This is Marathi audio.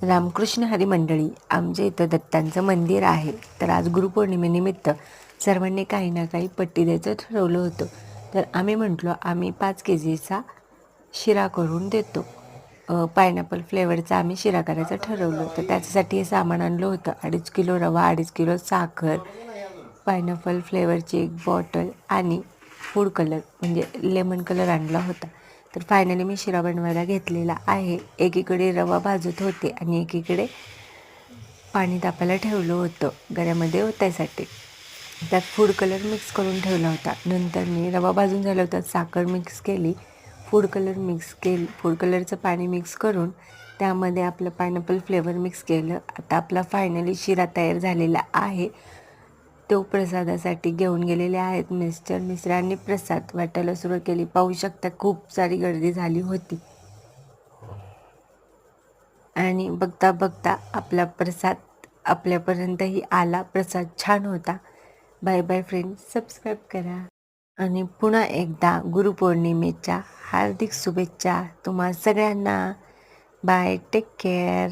रामकृष्ण हरी मंडळी, आमच्या इथं दत्तांचं मंदिर आहे. तर आज गुरुपौर्णिमेनिमित्त सर्वांनी काही ना काही पट्टी द्यायचं ठरवलं होतं. तर आम्ही म्हटलो आम्ही 5 KGचा शिरा करून देतो. पायनॅपल फ्लेवरचा आम्ही शिरा करायचं ठरवलं. तर त्याच्यासाठी हे सामान आणलं होतं. 2.5 किलो रवा, 2.5 किलो साखर, पायनॅपल फ्लेवरची एक बॉटल आणि फूड कलर म्हणजे लेमन कलर आणला होता. तर फायनली मी शिरा बनवायला घेतलेला आहे. एकीकडे रवा भाजत होते आणि एकीकडे पाणी तापायला ठेवलं होतं गऱ्यामध्ये ओतायसाठी. त्यात फूड कलर मिक्स करून ठेवला होता. नंतर मी रवा भाजून झाला होता, साखर मिक्स केली, फूड कलरचं पाणी मिक्स करून त्यामध्ये आपलं पायनॅपल फ्लेवर मिक्स केलं. आता आपला फायनली शिरा तयार झालेला आहे. तो प्रसादासाठी घेऊन गेलेले आहेत मिस्टरांनी प्रसाद वाटायला सुरू केली. पाहू शकता खूप सारी गर्दी झाली होती आणि बघता बघता आपला प्रसाद आपल्यापर्यंतही आला. प्रसाद छान होता. बाय बाय फ्रेंड्स, सबस्क्राईब करा आणि पुन्हा एकदा गुरुपौर्णिमेच्या हार्दिक शुभेच्छा तुम्हा सगळ्यांना. Bye, take care.